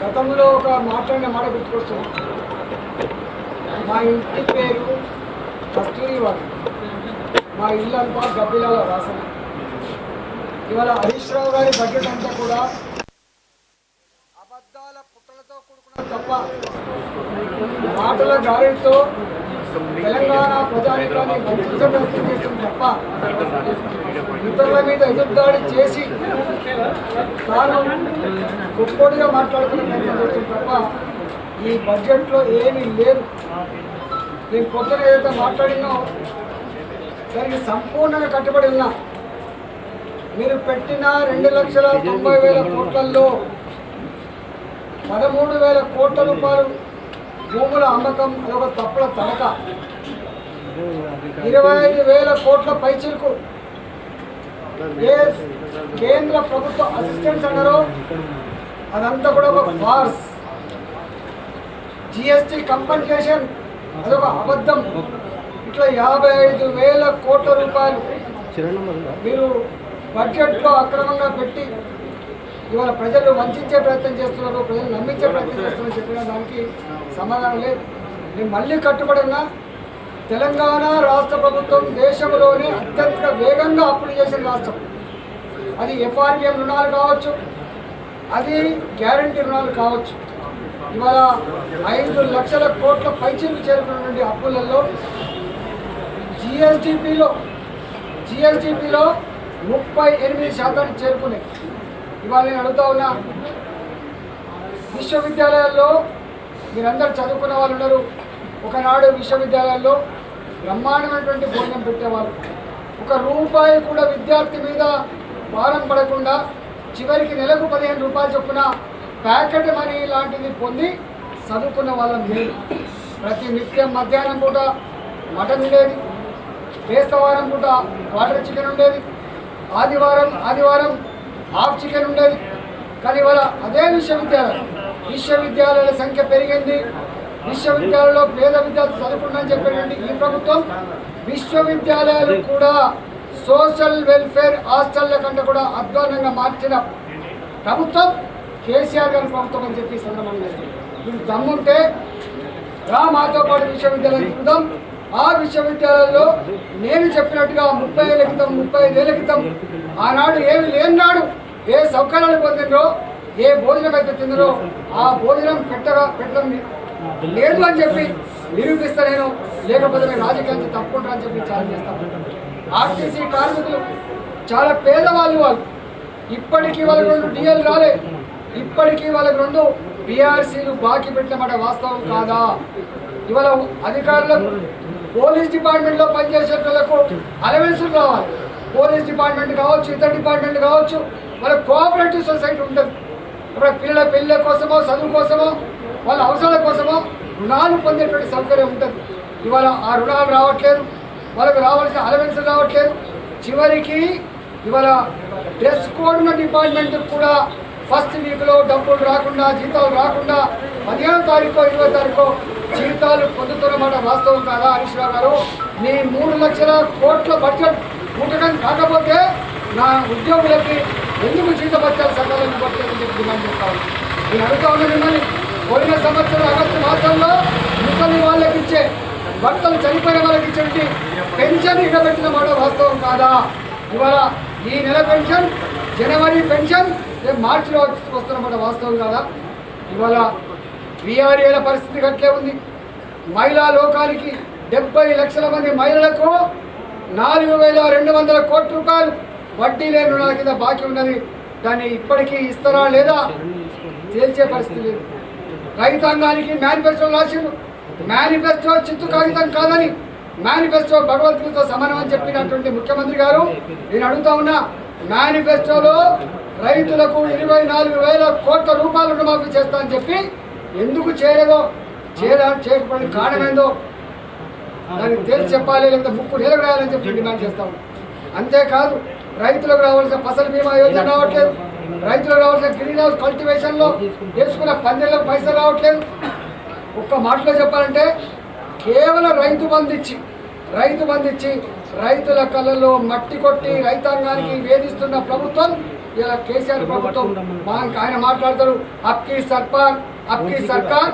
గతంలో ఒక మాట్లాడిన మాట గుర్తుకొస్తుంది. మా ఇంటి పేరు కస్తూరి వారి, మా ఇల్లు అంతా గబ్బిలాల వాసన. ఇవాళ హరీష్ రావు గారి బడ్జెట్ అంతా కూడా అబద్ధాల పుట్టలతో కూడుకున్న తప్ప మాటల గాలితో తెలంగాణ ప్రజానికాన్ని వంచే ప్రయత్నం చేస్తుంది తప్ప ఇతరుల మీద ఎదురుదాడి చేసి తాను గొప్పడిగా మాట్లాడుకునే ప్రయత్నం చేస్తుంది తప్ప ఈ బడ్జెట్లో ఏమీ లేదు. నేను కొత్తగా ఏదైతే మాట్లాడినో దానికి సంపూర్ణంగా కట్టుబడి ఉన్నా. మీరు పెట్టిన 2,90,000 కోట్లలో 13,000 కోట్ల రూపాయలు భూముల అమ్మకం అదొక తప్పుల తడక. 25,000 కోట్ల పైచిలకు కేంద్ర ప్రభుత్వ అసిస్టెంట్స్ అన్నారో అదంతా కూడా ఒక ఫార్స్. జిఎస్టీ కంపెన్సేషన్ అదొక అబద్ధం. ఇట్లా 55,000 కోట్ల రూపాయలు మీరు బడ్జెట్లో అక్రమంగా పెట్టి ఇవాళ ప్రజలు వంచే ప్రయత్నం చేస్తున్నారు, ప్రజలు నమ్మించే ప్రయత్నం చేస్తున్నారు చెప్పిన దానికి సమాధానం లేదు. నేను మళ్ళీ కట్టుబడి ఉన్నా. తెలంగాణ రాష్ట్ర ప్రభుత్వం దేశంలోనే అత్యంత వేగంగా అప్పులు చేసిన రాష్ట్రం. అది ఎఫ్ఆర్బిఎం రుణాలు కావచ్చు, అది గ్యారంటీ రుణాలు కావచ్చు. ఇవాళ 5 లక్షల కోట్ల పైచీలు చేరుకున్నటువంటి అప్పులలో జిఎస్డిపిలో 38% చేరుకున్నాయి. ఇవాళ నేను అడుగుతా ఉన్నా, విశ్వవిద్యాలయాల్లో మీరందరూ చదువుకున్న వాళ్ళు ఉన్నారు. ఒకనాడు విశ్వవిద్యాలయాల్లో బ్రహ్మాండమైనటువంటి భోజనం పెట్టేవాళ్ళు. 1 రూపాయి కూడా విద్యార్థి మీద భారం పడకుండా చివరికి నెలకు 15 రూపాయలు చొప్పున ప్యాకెట్ మనీ లాంటిది పొంది చదువుకున్న వాళ్ళం లేదు. ప్రతి నిత్యం మధ్యాహ్నం పూట మటన్ ఉండేది, బేస్తవారం పూట వాటర్ చికెన్ ఉండేది, ఆదివారం హాఫ్ చికెన్ ఉండేది. కానీ ఇవాళ అదే విశ్వవిద్యాలయాల సంఖ్య పెరిగింది. విశ్వవిద్యాలయంలో పేద విద్యార్థులు చదువుకుంటారని చెప్పేటువంటి ఈ ప్రభుత్వం విశ్వవిద్యాలయాలు కూడా సోషల్ వెల్ఫేర్ హాస్టళ్ల కంటే కూడా అధ్వానంగా మార్చిన ప్రభుత్వం కేసీఆర్ గారి ప్రభుత్వం అని చెప్పి సందర్భంగా మీరు దమ్ముంటే రా మాతో పాటు విశ్వవిద్యాలయం తిరుగుదాం. ఆ విశ్వవిద్యాలయంలో నేను చెప్పినట్టుగా 30 ఏళ్ల క్రితం 35 ఏళ్ల క్రితం ఆనాడు ఏమి లేనాడు ఏ సౌకర్యాలు పొందినరో, ఏ భోజనం అయితే తిందరో ఆ భోజనం పెట్టడం లేదు అని చెప్పి నిరూపిస్తా నేను. లేకపోతే నేను రాజకీయాన్ని తప్పుకుంటానని చెప్పి ఛాలెంజ్ చేస్తాను. ఆర్టీసీ కార్మికులు చాలా పేదవాళ్ళు. వాళ్ళు ఇప్పటికీ వాళ్ళకి 2 డిఎల్ రాలే. ఇప్పటికీ వాళ్ళకి 2 పిఆర్సీలు బాకీ పెట్టినమాట వాస్తవం కాదా? ఇవాళ అధికారులకు పోలీస్ డిపార్ట్మెంట్లో పనిచేసే వాళ్ళకు అలవెన్సులు రావాలి. పోలీస్ డిపార్ట్మెంట్ కావచ్చు, ఇతర డిపార్ట్మెంట్ కావచ్చు, వాళ్ళ కోఆపరేటివ్ సొసైటీ ఉంటుంది. ఇప్పుడు పిల్లల పెళ్ళి కోసమో, చదువు కోసమో, వాళ్ళ అవసరాల కోసమో రుణాలు పొందేటువంటి సౌకర్యం ఉంటుంది. ఇవాళ ఆ రుణాలు రావట్లేదు, వాళ్ళకు రావాల్సిన అలవెన్సులు రావట్లేదు. చివరికి ఇవాళ డ్రెస్ కోడ్ ఉన్న డిపార్ట్మెంట్ కూడా ఫస్ట్ వీక్లో డబ్బులు రాకుండా, జీతాలు రాకుండా 15వ తారీఖు 20వ తారీఖు జీతాలు పొందుతున్నమాట వాస్తవం కాదా? హరీష్ రావు గారు, నీ 3 లక్షల కోట్ల బడ్జెట్ ముట్టడం కాకపోతే నా ఉద్యోగులకి ఎందుకు జీతభత్యాలు సకాలంలో పట్టలేదని చెప్పి డిమాండ్ చేస్తాను. నేను అడుగుతా ఉన్నా మిమ్మల్ని, పోయిన సంవత్సరం ఆగస్టు మాసంలో ముసలి వాళ్ళకి ఇచ్చే, భర్తలు చనిపోయిన వాళ్ళకి ఇచ్చేటి పెన్షన్ ఇవ్వబెట్టిన మాట వాస్తవం కాదా? ఇవాళ ఈ నెల పెన్షన్, జనవరి పెన్షన్ మార్చిలో వస్తున్నమాట వాస్తవం కాదా? ఇవాళ వీఆర్ఏల పరిస్థితి గట్లే ఉంది. మహిళా లోకానికి 70 లక్షల మంది మహిళలకు 4,200 కోట్ల రూపాయలు వడ్డీ లేని రుణాల కింద బాకీ ఉన్నది. దాన్ని ఇప్పటికీ ఇస్తారా లేదా తేల్చే పరిస్థితి లేదు. రైతాంగానికి మేనిఫెస్టో రాసిండు. మేనిఫెస్టో చిత్తు కాగితం కాదని, మేనిఫెస్టో భగవద్గీతతో సమానం అని చెప్పినటువంటి ముఖ్యమంత్రి గారు, నేను అడుగుతా ఉన్నా, మేనిఫెస్టోలో రైతులకు 24,000 కోట్ల రూపాయలు రుణమాఫీ చేస్తా అని చెప్పి ఎందుకు చేయలేదో, చేయకపోవడానికి కారణమేందో దానికి తేల్చి చెప్పాలి, లేకపోతే ముక్కు నీళ్ళకు రాయాలని చెప్పి డిమాండ్ చేస్తాము. అంతేకాదు, రైతులకు రావాల్సిన ఫసల్ బీమా యోజన రావట్లేదు, రైతులకు రావాల్సిన గ్రీన్ హౌస్ కల్టివేషన్లో వేసుకున్న పందిళ్ళకు పైసలు రావట్లేదు. ఒక్క మాటలో చెప్పాలంటే కేవలం రైతు బంధు ఇచ్చి రైతుల కళ్ళలో మట్టి కొట్టి రైతాంగానికి వేధిస్తున్న ప్రభుత్వం ఇలా కేసీఆర్ ప్రభుత్వం ఆయన మాట్లాడతారు అప్కి సర్కార్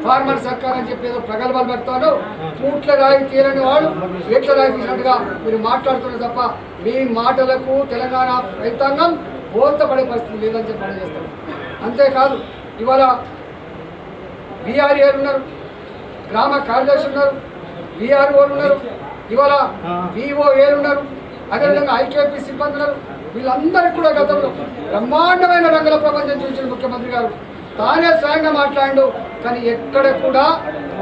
ఫార్మర్ సర్కార్ అని చెప్పి ఏదో ప్రగల్భాలు పెడతాడు. పూట్ల రాయి తీరని వాడు ఏట్ల రాయి తీసినట్టుగా మీరు మాట్లాడుతున్నారు తప్ప మీ మాటలకు తెలంగాణ రైతాంగం బోల్తపడే పరిస్థితి లేదని చెప్పి పనిచేస్తారు. అంతేకాదు ఇవాళ విఆర్ఏలు ఉన్నారు, గ్రామ కార్యదర్శి ఉన్నారు, విఆర్ఓలు ఉన్నారు, ఇవాళ విఓఏలు ఉన్నారు, అదేవిధంగా ఐకేపీ సిబ్బంది ఉన్నారు. వీళ్ళందరికీ కూడా గతంలో బ్రహ్మాండమైన రంగుల ప్రపంచం చూసిన ముఖ్యమంత్రి గారు తానే స్వయంగా మాట్లాడు. కానీ ఎక్కడ కూడా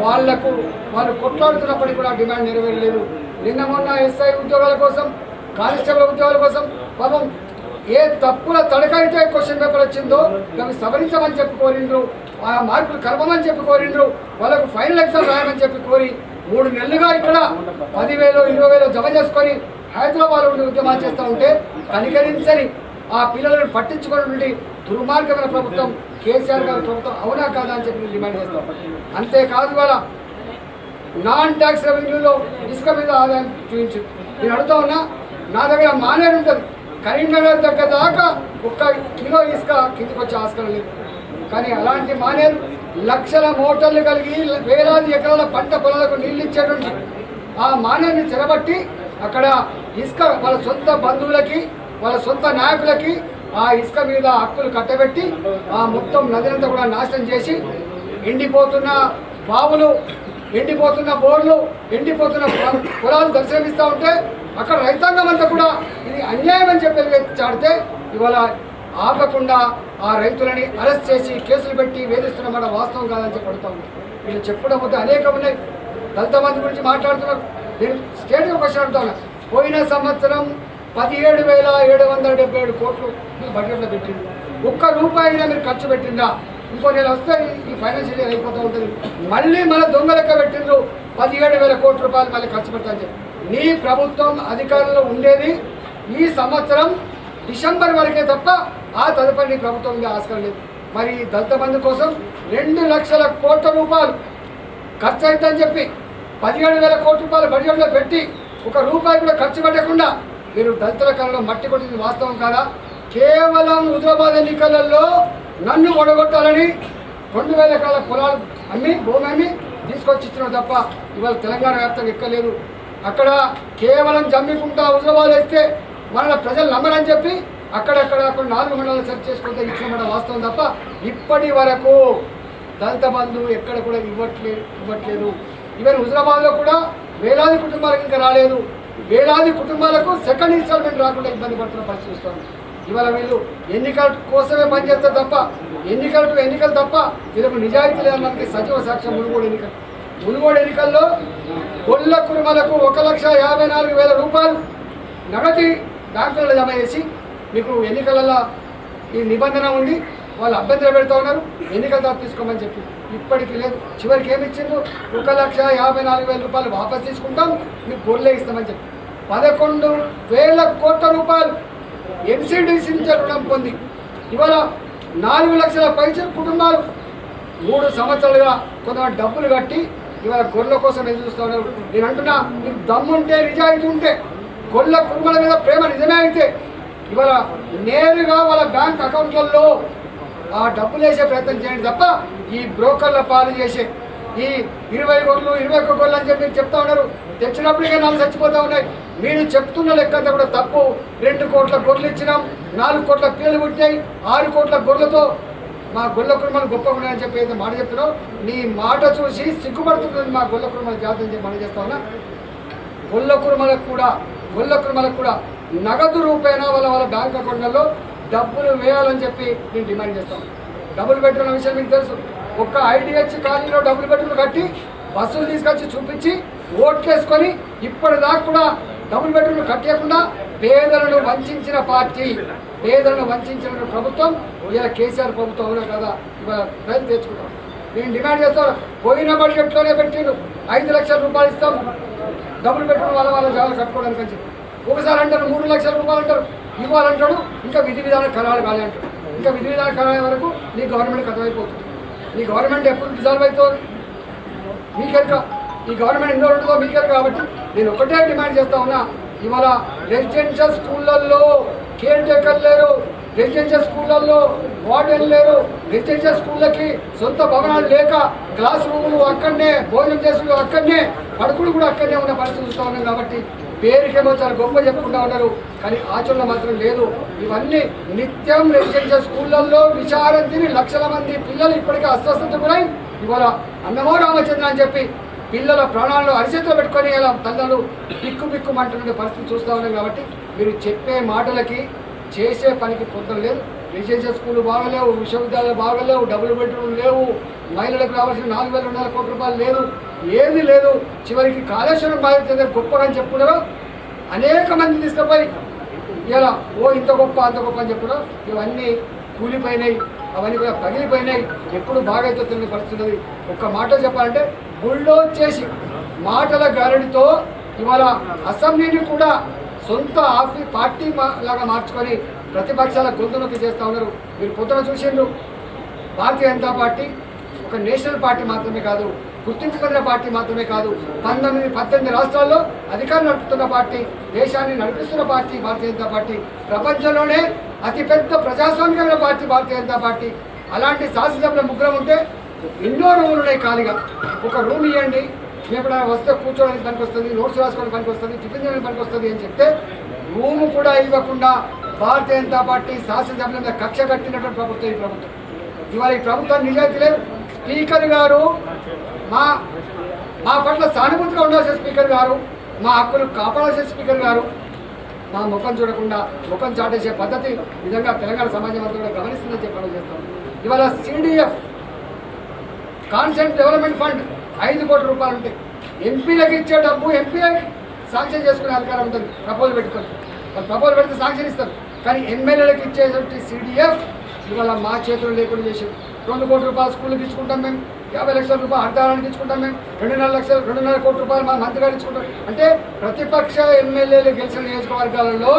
వాళ్ళు కొట్లాడుతున్నప్పటికీ కూడా డిమాండ్ నెరవేరలేదు. నిన్న మొన్న ఎస్ఐ ఉద్యోగాల కోసం, కానిస్టేబుల్ ఉద్యోగాల కోసం పాపం ఏ తప్పుల తడకైతే క్వశ్చన్ పేపర్ వచ్చిందో అవి సవరించమని చెప్పి కోరిండ్రు, ఆ మార్కులు కలపమని చెప్పి కోరిండ్రు, వాళ్ళకు ఫైనల్ ఎగ్జామ్ రాయమని చెప్పి కోరి 3 నెలలుగా ఇక్కడ 10,000 20,000 జమ చేసుకొని హైదరాబాద్ ఉండి ఉద్యమాలు చేస్తూ ఉంటే కనికరించని ఆ పిల్లలను పట్టించుకున్నటువంటి దుర్మార్గమైన ప్రభుత్వం కేసీఆర్ గారి ప్రభుత్వం అవునా కాదా అని చెప్పి డిమాండ్ చేస్తాం. అంతేకాదు ఇవాళ నాన్ ట్యాక్స్ రెవెన్యూలో ఇసుక మీద ఆదాయం చూపించింది. నేను అడుగుతా ఉన్నా, నా దగ్గర మానేరు ఉంటుంది, కరీంనగర్ దగ్గర దాకా 1 కిలో ఇసుక కిందికి వచ్చే ఆస్కారం లేదు. కానీ అలాంటి మానేరు లక్షల మోటార్లు కలిగి వేలాది ఎకరాల పంట పొలాలకు నీళ్ళు ఇచ్చేటువంటి ఆ మానేరుని చెరబట్టి అక్కడ ఇసుక వాళ్ళ సొంత బంధువులకి, వాళ్ళ సొంత నాయకులకి ఆ ఇసుక మీద హక్కులు కట్టబెట్టి ఆ మొత్తం నదినంతా కూడా నాశనం చేసి ఎండిపోతున్న బావులు, ఎండిపోతున్న బోర్లు, ఎండిపోతున్న పొలాలు దర్శనమిస్తూ ఉంటే అక్కడ రైతాంగం అంతా కూడా ఇది అన్యాయం అని చెప్పి చాడితే ఇవాళ ఆపకుండా ఆ రైతులని అరెస్ట్ చేసి కేసులు పెట్టి వేధిస్తున్నమాట వాస్తవం కాదని చెప్పి అడుగుతా ఉంది. వీళ్ళు చెప్పడం వద్ద అనేకం ఉన్నాయి. దళిత మంది గురించి మాట్లాడుతున్నారు. నేను స్టేట్గా క్వశ్చన్ అడుగుతా ఉన్నా. పోయిన సంవత్సరం 17,777 కోట్లు మీరు బడ్జెట్లో పెట్టింది. 1 రూపాయి అయినా మీరు ఖర్చు పెట్టిందా? ఇంకో నెల వస్తే ఈ ఫైనాన్షియల్ ఇయర్ అయిపోతూ ఉంటుంది. మళ్ళీ మన దొంగ లెక్క పెట్టిండ్రు 17,000 కోట్ల రూపాయలు మళ్ళీ ఖర్చు పెట్టాలని చెప్పి. నీ ప్రభుత్వం అధికారంలో ఉండేది ఈ సంవత్సరం డిసెంబర్ వరకే తప్ప ఆ తదుపరి నీ ప్రభుత్వం ఉండే ఆస్కారం లేదు. మరి దళిత బంధు కోసం 2 లక్షల కోట్ల రూపాయలు ఖర్చు అవుతుందని చెప్పి 17,000 కోట్ల రూపాయలు బడ్జెట్లో పెట్టి 1 రూపాయి కూడా ఖర్చు పెట్టకుండా మీరు దళితుల కళలో మట్టి కొట్టింది వాస్తవం కాదా? కేవలం హుజరాబాద్ ఎన్నికలలో నన్ను ఒడగొట్టాలని 2,000 ఎకరాల పొలాలు అమ్మి భూమి అమ్మి తీసుకొచ్చి ఇచ్చినావు తప్ప ఇవాళ తెలంగాణ వ్యాప్తంగా ఎక్కలేదు. అక్కడ కేవలం జమ్మికుంటా హుజరాబాద్ వేస్తే మన ప్రజలు నమ్మరని చెప్పి అక్కడక్కడ 4 మండలాలు సెర్చ్ చేసుకుంటే ఇచ్చిన వాస్తవం తప్ప ఇప్పటి వరకు దళిత బంధు ఎక్కడ కూడా ఇవ్వట్లేదు. ఈవెన్ హుజరాబాద్లో కూడా వేలాది కుటుంబాలకు ఇంకా రాలేదు. వేలాది కుటుంబాలకు సెకండ్ ఇన్స్టాల్మెంట్ రాకుండా ఇబ్బంది పడుతున్న పరిస్థితి చూస్తాను. ఇవాళ వీళ్ళు ఎన్నికల కోసమే పనిచేస్తారు తప్ప ఎన్నికలు తప్ప వీళ్ళకు నిజాయితీ లేదన్నది సజీవ సాక్ష్యం. మునుగోడు ఎన్నికల్లో గొల్ల కుటుంబాలకు 1,54,000 రూపాయలు నగదు బ్యాంకులలో జమ చేసి మీకు ఎన్నికలలో ఈ నిబంధన ఉండి వాళ్ళు అభ్యంతరం పెడతా ఉన్నారు. ఎన్నికల తర్వాత తీసుకోమని చెప్పి ఇప్పటికీ లేదు. చివరికి ఏమి ఇచ్చిండ్రు? 1,54,000 రూపాయలు వాపస్ తీసుకుంటాం, మీకు గొర్రె ఇస్తామని చెప్పి 11,000 కోట్ల రూపాయలు ఎన్సీడీసీ నుంచి రుణం పొంది ఇవాళ 4 లక్షల పైసలు కుటుంబాలు 3 సంవత్సరాలుగా కొంతమంది డబ్బులు కట్టి ఇవాళ గొర్రెల కోసం ఎదురు చూస్తూ ఉన్నారు. నేను అంటున్నా, మీకు దమ్ముంటే నిజాయితీ ఉంటే గొర్రెల కుటుంబాల మీద ప్రేమ నిజమే అయితే ఇవాళ నేరుగా వాళ్ళ బ్యాంక్ అకౌంట్లలో ఆ డబ్బులు వేసే ప్రయత్నం చేయండి తప్ప ఈ బ్రోకర్ల పాలు చేసే ఈ 20 గొర్రెలు 21 గొర్రెలు అని చెప్పి చెప్తా ఉన్నారు. తెచ్చినప్పటికే 4 చచ్చిపోతూ ఉన్నాయి. మీరు చెప్తున్న లెక్కంతా కూడా తప్పు. 2 కోట్ల గొర్రెలు ఇచ్చినాం, 4 కోట్ల పిల్లలు పుట్టాయి, 6 కోట్ల గొర్రెలతో మా గొల్ల కుటుంబాలు గొప్పగా ఉన్నాయని చెప్పి ఏదో మాట చెప్తున్నావు. నీ మాట చూసి సిగ్గుపడుతుంది మా గొల్ల కుటుంబాల జాతి అని చెప్పి మాట చేస్తా ఉన్నా. గొల్ల కుటుంబాలకు కూడా నగదు రూపేణ వాళ్ళ బ్యాంక్ అకౌంట్లలో డబ్బులు వేయాలని చెప్పి నేను డిమాండ్ చేస్తాను. డబ్బులు పెట్టిన విషయం మీకు తెలుసు. ఒక్క IDH కాలనీలో డబ్బులు పెట్టుకుని కట్టి బస్సులు తీసుకొచ్చి చూపించి ఓట్లేసుకొని ఇప్పటిదాకా కూడా డబ్బులు పెట్టుకుని కట్టేయకుండా పేదలను వంచిన పార్టీ, పేదలను వంచిన ప్రభుత్వం ఇలా కేసీఆర్ ప్రభుత్వం అవునా కదా ఇవాళ రైతు తెచ్చుకుంటాం. నేను డిమాండ్ చేస్తాను. పోయిన బడ్జెట్లోనే పెట్టిండు 5 లక్షల రూపాయలు ఇస్తాం డబ్బులు పెట్టుకుని వాళ్ళ జాగాలు కట్టుకోవడానికి అని చెప్పి. ఒకసారి అంటారు 3 లక్షల రూపాయలు అంటారు, ఇవ్వాలంటాడు. ఇంకా విధి విధాన ఖరారు కాలే అంటాడు. ఇంకా విధి విధాన ఖరారు వరకు నీ గవర్నమెంట్ కథమైపోతుంది. నీ గవర్నమెంట్ ఎప్పుడు డిజాల్వ్ అవుతుంది మీకెరక, ఈ గవర్నమెంట్ ఎన్నో ఉంటుందో మీకెరక. కాబట్టి నేను ఒకటే డిమాండ్ చేస్తా ఉన్నా, ఇవాళ రెసిడెన్షియల్ స్కూళ్ళల్లో కేర్ టేకర్ లేరు, రెసిడెన్షియల్ స్కూళ్ళల్లో వార్డెన్ లేరు, రెసిడెన్షియల్ స్కూళ్ళకి సొంత భవనాలు లేక క్లాస్ రూములు అక్కడనే, భోజనం చేసులు అక్కడనే, పడుకులు కూడా అక్కడనే ఉన్న పరిస్థితి చూస్తూ ఉన్నాం. కాబట్టి పేరుకేమో చాలా గొప్ప చెప్పుకుంటూ ఉన్నారు, కానీ ఆచరణ మాత్రం లేదు. ఇవన్నీ నిత్యం రెసిడెన్షియల్ స్కూళ్ళల్లో విచారం తిని లక్షల మంది పిల్లలు ఇప్పటికే అస్వస్థత గురై ఇవాళ అన్నమో రామచంద్ర అని చెప్పి పిల్లల ప్రాణాలను అరిచేతిలో పెట్టుకొని ఇలా తల్లులు పిక్కుమంటున్న పరిస్థితి చూస్తూ ఉన్నాం. కాబట్టి మీరు చెప్పే మాటలకి చేసే పనికి పొందడం లేదు. రెసిడెన్షియల్ స్కూళ్ళు బాగలేవు, విశ్వవిద్యాలయాలు బాగలేవు, డబుల్ బెడ్రూమ్ లేవు, మహిళలకు రావాల్సిన 4,200 కోట్ల రూపాయలు లేదు, ఏది లేదు. చివరికి కాళేశ్వరం బాధ్యత గొప్పగా అని చెప్పుకున్నారు. అనేక మంది తీసుకుపోయి ఇలా ఇంత గొప్ప అంత గొప్ప అని చెప్పడం ఇవన్నీ కూలిపోయినాయి, అవన్నీ కూడా పగిలిపోయినాయి. ఎప్పుడు బాగైతే తెలియని పరిస్థితి. ఒక్క మాట చెప్పాలంటే బుల్డోజ్ చేసి మాటల గారడితో ఇవాళ అసెంబ్లీని కూడా సొంత పార్టీ లాగా మార్చుకొని ప్రతిపక్షాల గొంతు నొక్కి చేస్తూ ఉన్నారు. మీరు పొద్దున చూసిండ్రు, భారతీయ జనతా పార్టీ ఒక నేషనల్ పార్టీ మాత్రమే కాదు, గుర్తింపు పొందిన పార్టీ మాత్రమే కాదు, 18 రాష్ట్రాల్లో అధికారం నడుపుతున్న పార్టీ, దేశాన్ని నడిపిస్తున్న పార్టీ భారతీయ జనతా పార్టీ, ప్రపంచంలోనే అతిపెద్ద ప్రజాస్వామికమైన పార్టీ భారతీయ జనతా పార్టీ. అలాంటి శాసనసభ్యుల ముగ్గురం ఉంటే ఎన్నో రూములు ఉన్నాయి ఖాళీగా. ఒక రూమ్ ఇవ్వండి, మేము ఎప్పుడైనా వస్తే కూర్చోడానికి పనికి వస్తుంది, నోట్స్ రాసుకోవడానికి పనికి వస్తుంది, టిఫిన్ చేయడానికి పనికి వస్తుంది అని చెప్తే రూము కూడా ఇవ్వకుండా భారతీయ జనతా పార్టీ శాసనసభ్యుల మీద కక్ష కట్టినటువంటి ప్రభుత్వం ఈ ప్రభుత్వం. ఇవాళ ఈ ప్రభుత్వాన్ని నిజాయితీ లేదు. స్పీకర్ గారు మా పట్ల సానుభూతిగా ఉండాల్సిన స్పీకర్ గారు, మా హక్కులు కాపాడాల్సిన స్పీకర్ గారు మా ముఖం చూడకుండా ముఖం చాటేసే పద్ధతి నిజంగా తెలంగాణ సమాజం అంతా కూడా గమనిస్తుందని చెప్పడం చేస్తాం. ఇవాళ CDF కాన్సెంట్ డెవలప్మెంట్ ఫండ్ 5 కోట్ల రూపాయలు ఉంటాయి. ఎంపీలకు ఇచ్చే డబ్బు ఎంపీలకు శాంక్షన్ చేసుకునే అధికారం ఉంటుంది. ప్రపోజల్ పెట్టుకొని వాళ్ళు ప్రపోజల్ పెడితే శాంక్షన్ ఇస్తారు. కానీ ఎమ్మెల్యేలకు ఇచ్చేటువంటి CDF ఇవాళ మా చేతులు లేకుండా చేసి 2 కోట్ల రూపాయలు స్కూల్కి ఇచ్చుకుంటాం మేము, 50 లక్షల రూపాయలు అర్ధారానికి ఇచ్చుకుంటాం మేము, 2.5 కోట్ల రూపాయలు మా మంత్రి గారు ఇచ్చుకుంటాం. అంటే ప్రతిపక్ష ఎమ్మెల్యేలు గెలిచిన నియోజకవర్గాలలో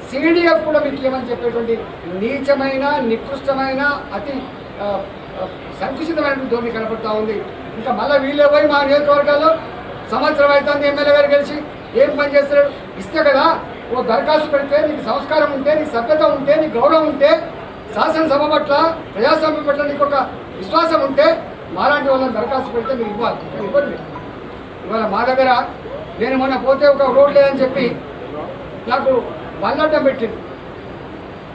CDF కూడా మీకు ఏమని చెప్పేటువంటి నీచమైన, నికృష్టమైన, అతి సంకుచితమైన ధోరణి కనపడుతూ ఉంది. ఇంకా మళ్ళీ వీళ్ళే పోయి మా నియోజకవర్గాల్లో సంవత్సరం అవుతుంది ఎమ్మెల్యే గారు గెలిచి ఏం పని చేస్తున్నాడు? ఇస్తే కదా ఓ దరఖాస్తు పెడితే నీకు సంస్కారం ఉంటే, నీకు సభ్యత ఉంటే, నీకు గౌరవం ఉంటే, శాసనసభ పట్ల ప్రజాస్వామ్యం పట్ల నీకు ఒక విశ్వాసం ఉంటే మాలాంటి వాళ్ళని దరఖాస్తు పెడితే మీరు ఇవ్వాలి. ఇవ్వండి. ఇవాళ మా దగ్గర నేను మొన్న పోతే ఒక రోడ్ లేదని చెప్పి నాకు బండ్లు అడ్డం పెట్టిండు,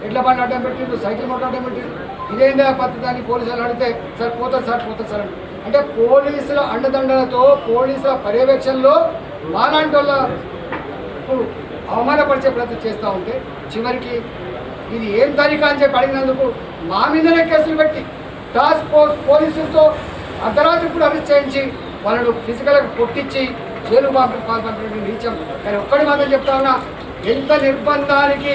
ఎడ్ల బండ్లు అడ్డం పెట్టిండు, సైకిల్ మొట్ట అడ్డం పెట్టిండు. ఇదేందా పద్ధతి అని పోలీసులు అడిగితే సార్ పోతుంది సార్ అంటే పోలీసుల అండదండలతో, పోలీసుల పర్యవేక్షణలో మాలాంటి వాళ్ళకు అవమానపరిచే ప్రయత్నం చేస్తూ ఉంటే చివరికి ఇది ఏం తరీకా అని చెప్పి అడిగినందుకు మా మీదనే కేసులు పెట్టి టాస్క్ ఫోర్స్ పోలీసులతో అర్ధరాత్రి కూడా అరెస్ట్ చేయించి వాళ్ళను ఫిజికల్గా కొట్టించి జైలు పంపినటువంటి నీచం. కానీ ఒక్కడి మాత్రం చెప్తా ఉన్నా, ఎంత నిర్బంధానికి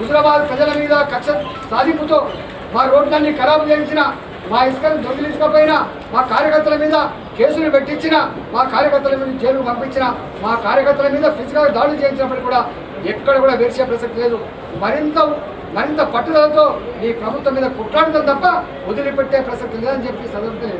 హుజరాబాద్ ప్రజల మీద కక్ష సాధింపుతో మా రోడ్లన్నీ ఖరాబు చేయించిన, మా ఇసుకను దొంగిలించకపోయినా, మా కార్యకర్తల మీద కేసులు పెట్టించిన, మా కార్యకర్తల మీద జైలుకు పంపించిన, మా కార్యకర్తల మీద ఫిజికల్ దాడులు చేయించినప్పుడు కూడా ఎక్కడ కూడా వేసే ప్రసక్తి లేదు. మరింత పట్టుదలతో ఈ ప్రభుత్వం మీద కుట్రాడటం తప్ప వదిలిపెట్టే ప్రసక్తి లేదని చెప్పి సందర్భంగా